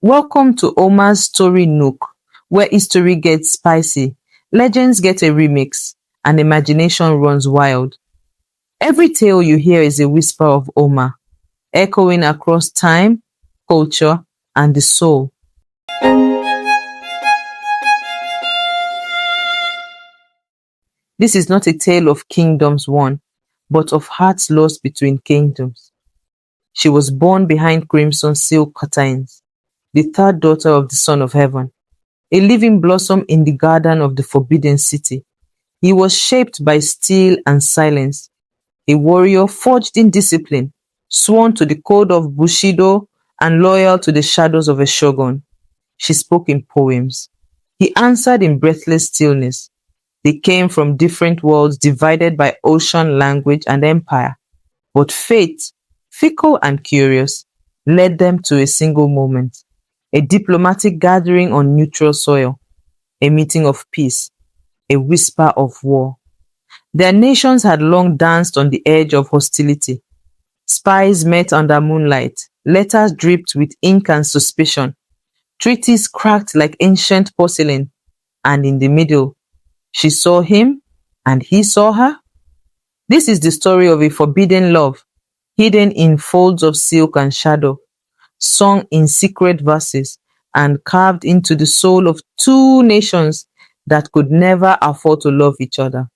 Welcome to Omar's Story Nook, where history gets spicy, legends get a remix, and imagination runs wild. Every tale you hear is a whisper of Omar, echoing across time, culture, and the soul. This is not a tale of kingdoms won, but of hearts lost between kingdoms. She was born behind crimson silk curtains, the third daughter of the Son of Heaven, a living blossom in the garden of the Forbidden City. He was shaped by steel and silence, a warrior forged in discipline, sworn to the code of Bushido and loyal to the shadows of a shogun. She spoke in poems. He answered in breathless stillness. They came from different worlds divided by ocean, language, and empire. But fate, fickle and curious, led them to a single moment, a diplomatic gathering on neutral soil, a meeting of peace, a whisper of war. Their nations had long danced on the edge of hostility. Spies met under moonlight, letters dripped with ink and suspicion, treaties cracked like ancient porcelain, and in the middle, she saw him and he saw her. This is the story of a forbidden love, hidden in folds of silk and shadow, sung in secret verses, and carved into the soul of two nations that could never afford to love each other.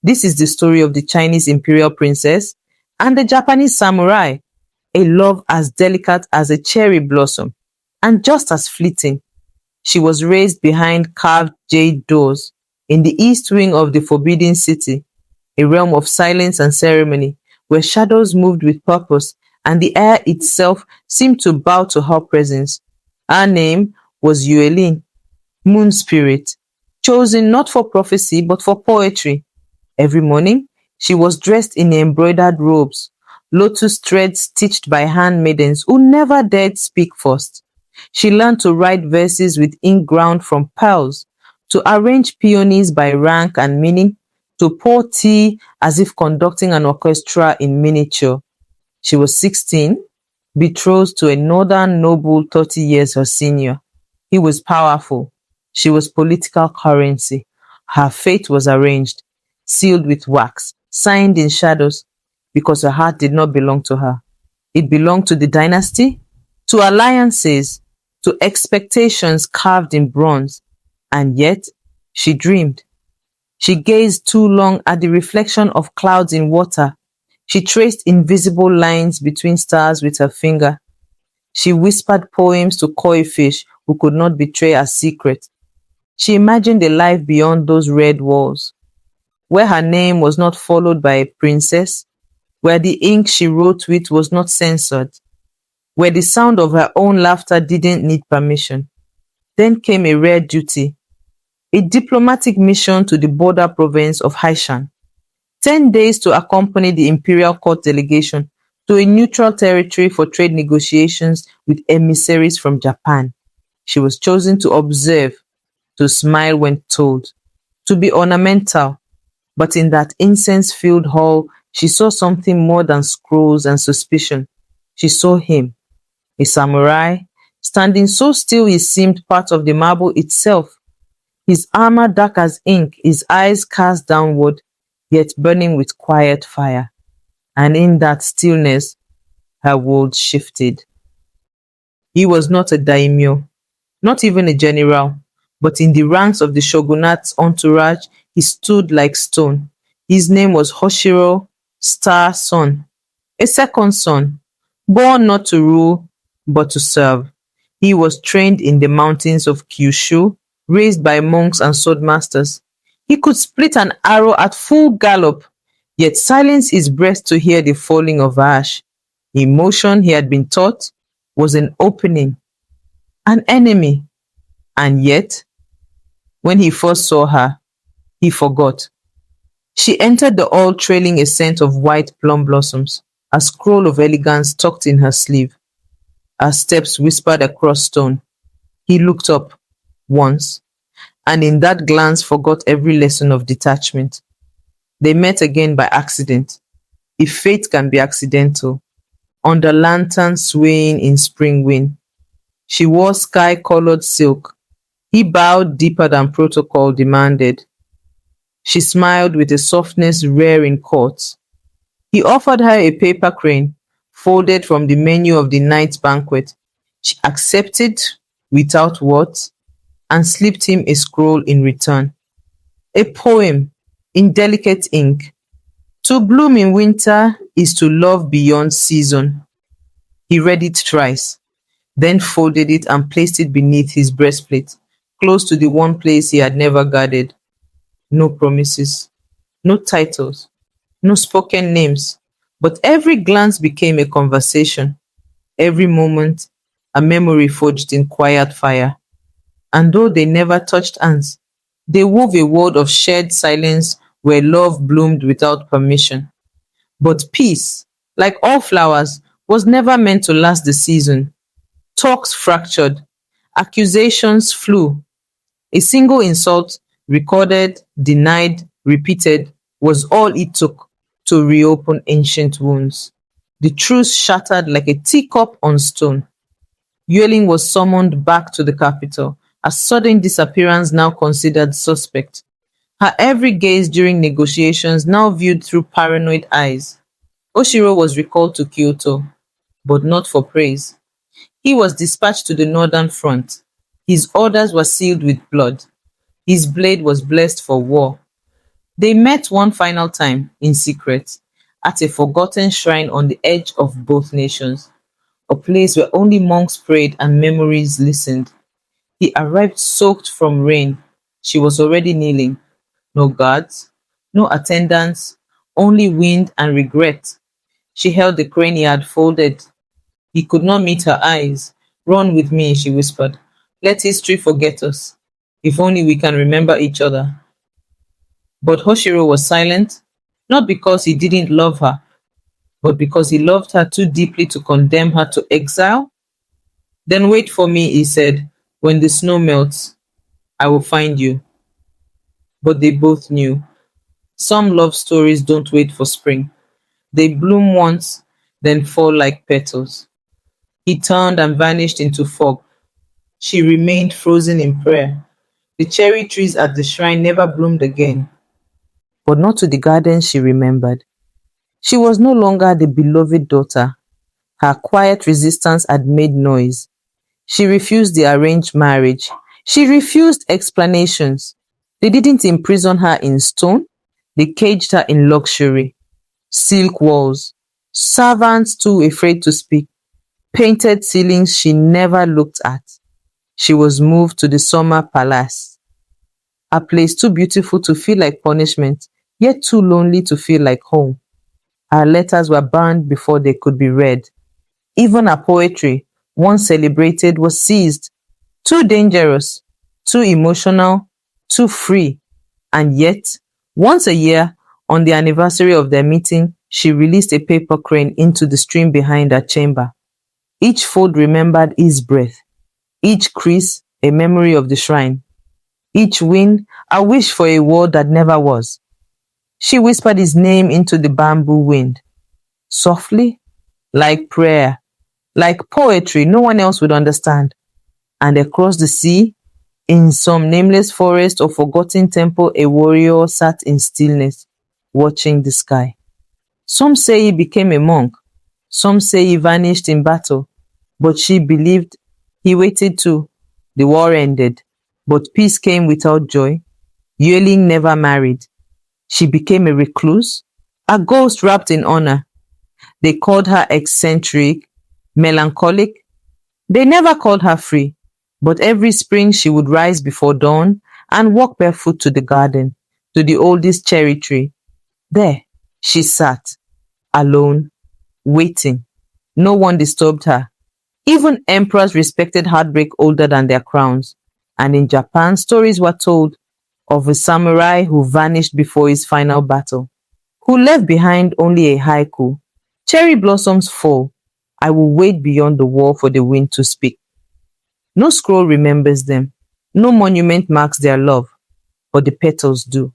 This is the story of the Chinese imperial princess and the Japanese samurai, a love as delicate as a cherry blossom and just as fleeting. She was raised behind carved jade doors in the east wing of the Forbidden City, a realm of silence and ceremony where shadows moved with purpose and the air itself seemed to bow to her presence. Her name was Yueling, moon spirit, chosen not for prophecy but for poetry. Every morning, she was dressed in embroidered robes, lotus threads stitched by handmaidens who never dared speak first. She learned to write verses with ink ground from pearls, to arrange peonies by rank and meaning, to pour tea as if conducting an orchestra in miniature. She was 16, betrothed to a northern noble 30 years her senior. He was powerful. She was political currency. Her fate was arranged, sealed with wax, signed in shadows, because her heart did not belong to her. It belonged to the dynasty, to alliances, to expectations carved in bronze. And yet, she dreamed. She gazed too long at the reflection of clouds in water. She traced invisible lines between stars with her finger. She whispered poems to koi fish who could not betray her secret. She imagined a life beyond those red walls, where her name was not followed by a princess, where the ink she wrote with was not censored, where the sound of her own laughter didn't need permission. Then came a rare duty, a diplomatic mission to the border province of Haishan. 10 days to accompany the imperial court delegation to a neutral territory for trade negotiations with emissaries from Japan. She was chosen to observe, to smile when told, to be ornamental. But in that incense-filled hall, she saw something more than scrolls and suspicion. She saw him, a samurai, standing so still he seemed part of the marble itself. His armor dark as ink, his eyes cast downward, yet burning with quiet fire. And in that stillness, her world shifted. He was not a daimyo, not even a general, but in the ranks of the Shogunate's entourage, he stood like stone. His name was Hoshiro, Star Son, a second son, born not to rule, but to serve. He was trained in the mountains of Kyushu, raised by monks and swordmasters. He could split an arrow at full gallop, yet silence his breast to hear the falling of ash. The emotion he had been taught was an opening, an enemy. And yet, when he first saw her, he forgot. She entered the hall trailing a scent of white plum blossoms, a scroll of elegance tucked in her sleeve. Her steps whispered across stone. He looked up once, and in that glance forgot every lesson of detachment. They met again by accident, if fate can be accidental, under lanterns swaying in spring wind. She wore sky-colored silk. He bowed deeper than protocol demanded. She smiled with a softness rare in court. He offered her a paper crane, folded from the menu of the night's banquet. She accepted without words and slipped him a scroll in return. A poem in delicate ink. To bloom in winter is to love beyond season. He read it thrice, then folded it and placed it beneath his breastplate, close to the one place he had never guarded. No promises, no titles, no spoken names, but every glance became a conversation, every moment a memory forged in quiet fire. And though they never touched hands, they wove a world of shared silence where love bloomed without permission. But peace, like all flowers, was never meant to last the season. Talks fractured, accusations flew. A single insult, recorded, denied, repeated, was all it took to reopen ancient wounds. The truth shattered like a teacup on stone. Yueling was summoned back to the capital, a sudden disappearance now considered suspect. Her every gaze during negotiations now viewed through paranoid eyes. Hoshiro was recalled to Kyoto, but not for praise. He was dispatched to the northern front. His orders were sealed with blood. His blade was blessed for war. They met one final time, in secret, at a forgotten shrine on the edge of both nations, a place where only monks prayed and memories listened. He arrived soaked from rain. She was already kneeling. No guards, no attendants, only wind and regret. She held the crane he had folded. He could not meet her eyes. Run with me, she whispered. Let history forget us. If only we can remember each other. But Hoshiro was silent, not because he didn't love her, but because he loved her too deeply to condemn her to exile. Then wait for me, he said. When the snow melts, I will find you. But they both knew. Some love stories don't wait for spring. They bloom once, then fall like petals. He turned and vanished into fog. She remained frozen in prayer. The cherry trees at the shrine never bloomed again, but not to the garden she remembered. She was no longer the beloved daughter. Her quiet resistance had made noise. She refused the arranged marriage. She refused explanations. They didn't imprison her in stone. They caged her in luxury. Silk walls, servants too afraid to speak, painted ceilings she never looked at. She was moved to the summer palace, a place too beautiful to feel like punishment, yet too lonely to feel like home. Her letters were burned before they could be read. Even her poetry, once celebrated, was seized. Too dangerous, too emotional, too free. And yet, once a year, on the anniversary of their meeting, she released a paper crane into the stream behind her chamber. Each fold remembered his breath, each crease a memory of the shrine, each wind a wish for a world that never was. She whispered his name into the bamboo wind, softly, like prayer, like poetry no one else would understand. And across the sea, in some nameless forest or forgotten temple, a warrior sat in stillness, watching the sky. Some say he became a monk, some say he vanished in battle, but she believed he waited too. The war ended, but peace came without joy. Yueling never married. She became a recluse, a ghost wrapped in honor. They called her eccentric, melancholic. They never called her free, but every spring she would rise before dawn and walk barefoot to the garden, to the oldest cherry tree. There she sat, alone, waiting. No one disturbed her. Even emperors respected heartbreak older than their crowns. And in Japan, stories were told of a samurai who vanished before his final battle, who left behind only a haiku. Cherry blossoms fall. I will wait beyond the wall for the wind to speak. No scroll remembers them. No monument marks their love, but the petals do.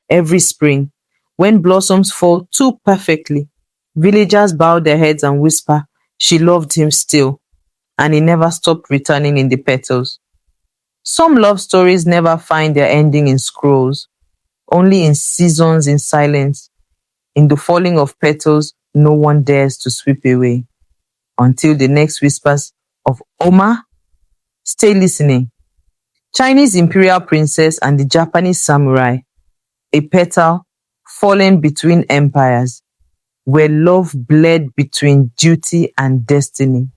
Every spring, when blossoms fall too perfectly, villagers bow their heads and whisper, she loved him still. and he never stopped returning in the petals. Some love stories never find their ending in scrolls, only in seasons in silence, in the falling of petals no one dares to sweep away. Until the next whispers of Oma, stay listening. Chinese imperial princess and the Japanese samurai, a petal fallen between empires, where love bled between duty and destiny.